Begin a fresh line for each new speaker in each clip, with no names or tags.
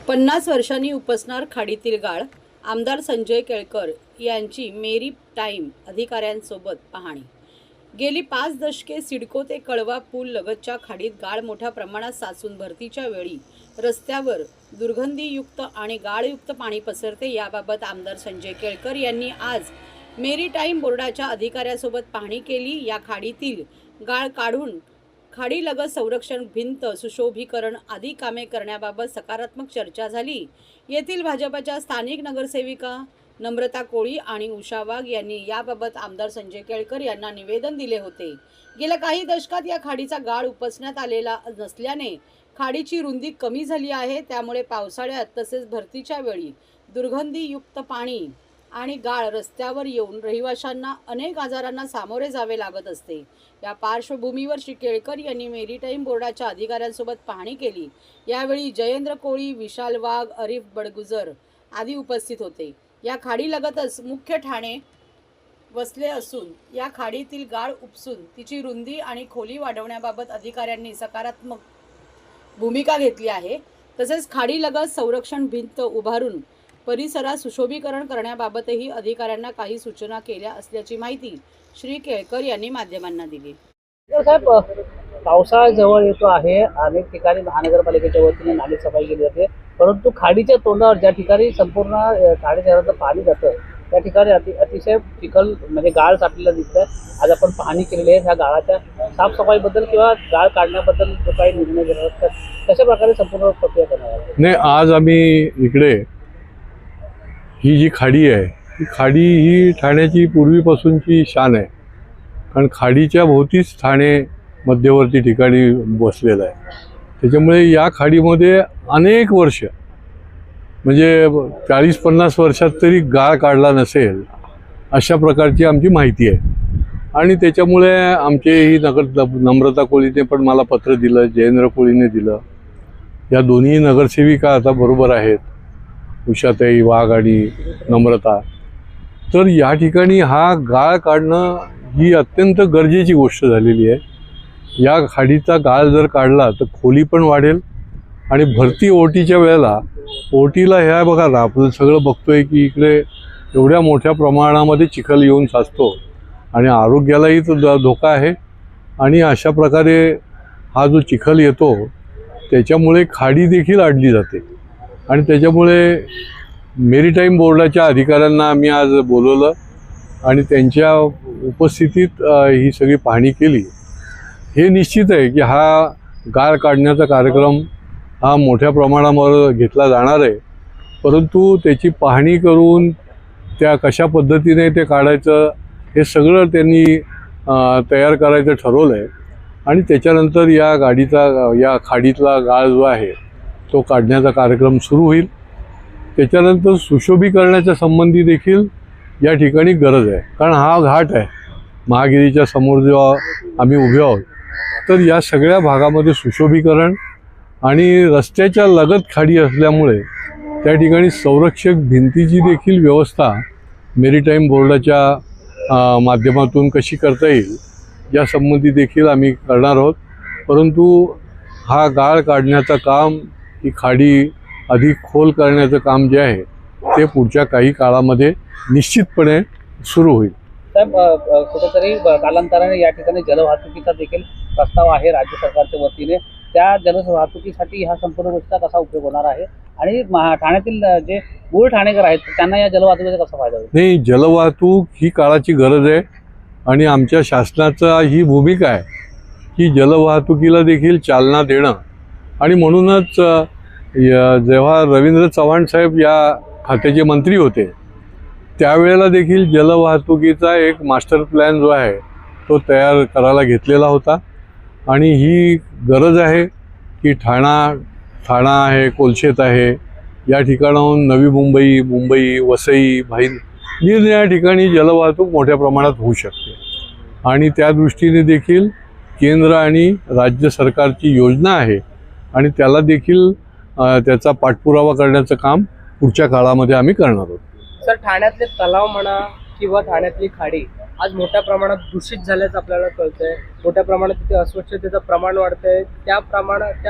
50 वर्षांनी उपसणार खाडीतील गाळ, आमदार संजय केळकर यांची मेरी टाईम अधिकाऱ्यांसोबत पाहणी। गेली 5 दशके सिडको ते कळवा पूल लगतच्या खाडीत गाळ मोठ्या प्रमाणात साचून भरतीच्या वेळी रस्त्यावर दुर्गंधीयुक्त आणि गाळयुक्त पाणी पसरते। याबाबत आमदार संजय केळकर यांनी आज मेरी टाईम बोर्डाच्या अधिकाऱ्यांसोबत पाहणी केली। या खाडीतील गाळ काढून खाडीलगत संरक्षण भिंत, सुशोभीकरण आदी कामे करण्याबाबत सकारात्मक चर्चा झाली। येथील भाजपच्या स्थानिक नगरसेविका नम्रता कोळी आणि उषा वाघ यांनी याबाबत आमदार संजय केळकर यांना निवेदन दिले होते। गेल्या काही दशकात या खाडीचा गाळ उपसण्यात आलेला नसल्याने खाडीची रुंदी कमी झाली आहे। त्यामुळे पावसाळ्यात तसेच भरतीच्या वेळी दुर्गंधीयुक्त पाणी आणि गाळ रस्त्यावर येऊन रहिवाशांना अनेक आजारांना सामोरे जावे लागत असते। या पार्श्वभूमीवर श्री केळकर यांनी मेरी टाईम बोर्डाच्या अधिकाऱ्यांसोबत पाहणी केली। यावेळी जयेंद्र कोळी, विशाल वाघ, अरिफ बडगुजर आदी उपस्थित होते। या खाडीलगतच मुख्य ठाणे वसले असून या खाडीतील गाळ उपसून तिची रुंदी आणि खोली वाढवण्याबाबत अधिकाऱ्यांनी सकारात्मक भूमिका घेतली आहे। तसेच खाडीलगत संरक्षण भिंत उभारून परिसरात सुशोभीकरण करण्याबाबतही अधिकाऱ्यांना काही सूचना केल्या असल्याची माहिती श्री केळकर यांनी माध्यमांना दिली।
साहेब, पावसाळा जवळ येतो आहे, अनेक ठिकाणी महानगरपालिकेच्या वतीने नाली सफाई केली जाते, परंतु खाडीच्या तोंडावर ज्या ठिकाणी संपूर्ण ठाणे शहराचं पाणी जातं त्या ठिकाणी अतिशय चिखल म्हणजे गाळ साठलेला दिसतंय। आज आपण पाहणी केलेली आहे ह्या गाळाच्या साफसफाईबद्दल किंवा गाळ काढण्याबद्दल जो काही निर्णय घेणार कशा प्रकारे संपूर्ण प्रक्रिया करणार आहे?
नाही, आज आम्ही इकडे ही जी खाडी आहे ही खाडी ही ठाण्याची पूर्वीपासूनची शान आहे, कारण खाडीच्या भोवतीच ठाणे मध्यवर्ती ठिकाणी बसलेलं आहे। त्याच्यामुळे या खाडीमध्ये अनेक वर्ष म्हणजे 40-50 वर्षात तरी गाळ काढला नसेल अशा प्रकारची आमची माहिती आहे। आणि त्याच्यामुळे आमचे ही नम्रता कोळीने पण मला पत्र दिलं, जयेंद्र कोळीने दिलं। या दोन्ही नगरसेविका आता बरोबर आहेत, उषाताई वाघ आणि नम्रता। तर या ठिकाणी हा गाळ काढणं ही अत्यंत गरजेची गोष्ट झालेली आहे। या खाडीचा गाळ जर काढला तर खोली पण वाढेल आणि भरती ओटीच्या वेळेला ओटीला ह्या बघा ना, आपण सगळं बघतोय की इकडे एवढ्या मोठ्या प्रमाणामध्ये चिखल येऊन साचतो आणि आरोग्यालाही तो धोका आहे। आणि अशा प्रकारे हा जो चिखल येतो त्याच्यामुळे खाडी देखील अडली जाते। आणि त्याच्यामुळे मेरी टाईम बोर्डाच्या अधिकाऱ्यांना आम्ही आज बोलवलं आणि त्यांच्या उपस्थितीत ही सगळी पाहणी केली। हे निश्चित आहे की हा गाळ काढण्याचा कार्यक्रम हा मोठ्या प्रमाणावर घेतला जाणार आहे, परंतु त्याची पाहणी करून त्या कशा पद्धतीने ते काढायचं हे सगळं त्यांनी तयार करायचं ठरवलं आहे। आणि त्याच्यानंतर या खाडीतला गाळ जो आहे तो काढण्याचा कार्यक्रम सुरू होईल। त्याच्यानंतर सुशोभीकरणाच्या संबंधी देखील या ठिकाणी गरज आहे, कारण हा घाट आहे महागिरीच्या समोर जो आम्ही उभे आहोत, तर या सगळ्या भागामध्ये सुशोभीकरण आणि रस्त्याच्या लगत खाडी असल्यामुळे त्या ठिकाणी संरक्षक भिंतीची देखील व्यवस्था मेरी टाईम बोर्डाच्या माध्यमातून कशी करता येईल यासंबंधी देखील आम्ही करणार आहोत। परंतु हा गाळ काढण्याचं काम, ही खाडी अधिक खोल करण्याचं काम जे आहे ते पुढच्या काही काळामध्ये निश्चितपणे सुरू होईल।
साहेब, कुठेतरी कालांतराने या ठिकाणी जलवाहतुकीचा देखील प्रस्ताव आहे राज्य सरकारच्या वतीने। त्या जलवाहतुकीसाठी हा संपूर्ण रस्ता कसा उपयोग होणार आहे आणि ठाण्यातील जे मूळ ठाणेकर आहेत त्यांना या जलवाहतुकीचा कसा फायदा होईल?
नाही, जलवाहतूक ही काळाची गरज आहे आणि आमच्या शासनाचा ही भूमिका आहे की जलवाहतुकीला देखील चालना देणं। आणि म्हणूनच जेव्हा रवींद्र चव्हाण साहेब या खात्याचे मंत्री होते त्यावेळेला देखील जलवाहतुकीचा एक मास्टर प्लॅन जो आहे तो तयार करायला घेतलेला होता। आणि ही गरज आहे की ठाणा आहे, कोलशेत आहे, या ठिकाणाहून नवी मुंबई, वसई, भाईंद निरनिराळ्या ठिकाणी जलवाहतूक मोठ्या प्रमाणात होऊ शकते। आणि त्या दृष्टीने देखील केंद्र आणि राज्य सरकारची योजना आहे आणि त्याला देखील त्याचा पाठपुरावा करण्याचं काम पुढच्या काळामध्ये आम्ही करणार आहोत।
सर, ठाण्यातले तलाव म्हणा किंवा ठाण्यातली खाडी आज मोठ्या प्रमाणात दूषित झाल्याचं आपल्याला कळतंय। मोठ्या प्रमाणात तिथे अस्वच्छतेचं प्रमाण वाढतंय, त्या प्रमाणात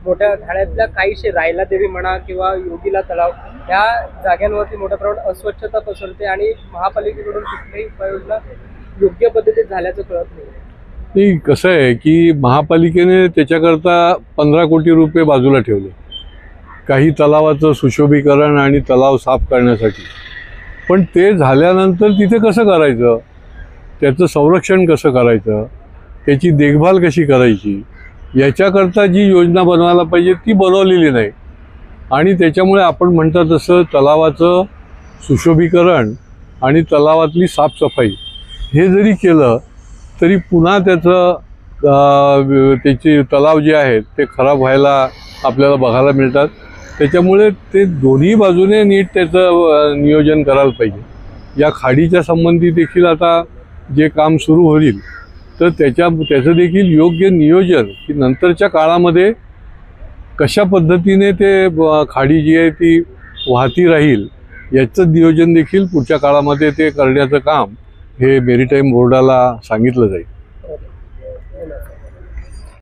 मोठ्या ठाण्यातल्या काहीशे रायला देवी म्हणा किंवा योगीला तलाव ह्या जागांवरती मोठ्या प्रमाणात अस्वच्छता पसरते आणि महापालिकेकडून कुठलीही उपाययोजना योग्य पद्धतीत झाल्याचं कळत नाही.
नाही, कसं आहे की महापालिकेने त्याच्याकरता 15 कोटी रुपये बाजूला ठेवले काही तलावाचं सुशोभीकरण आणि तलाव साफ करण्यासाठी. पण ते झाल्यानंतर तिथे कसं करायचं, त्याचं संरक्षण कसं करायचं, त्याची देखभाल कशी करायची, याच्याकरता जी योजना बनवायला पाहिजे ती बनवलेली नाही. आणि त्याच्यामुळे आपण म्हणता तसं तलावाचं सुशोभीकरण आणि तलावातली साफसफाई हे जरी केलं तरी पुन्हा त्याचे तलाव जे आहेत ते खराब व्हायला आपल्याला बघायला मिळतात. त्याच्यामुळे ते दोन्ही बाजूने नीट त्याचं नियोजन करायला पाहिजे. या खाडीच्या संबंधी देखील आता जे काम सुरू होईल तर त्याचं देखील योग्य नियोजन की नंतरच्या काळामध्ये कशा पद्धतीने ते खाडी जी आहे ती वाहती राहील याचं नियोजन देखील पुढच्या काळामध्ये ते करण्याचं काम हे मेरीटाईम बोर्डाला सांगितलं जाईल.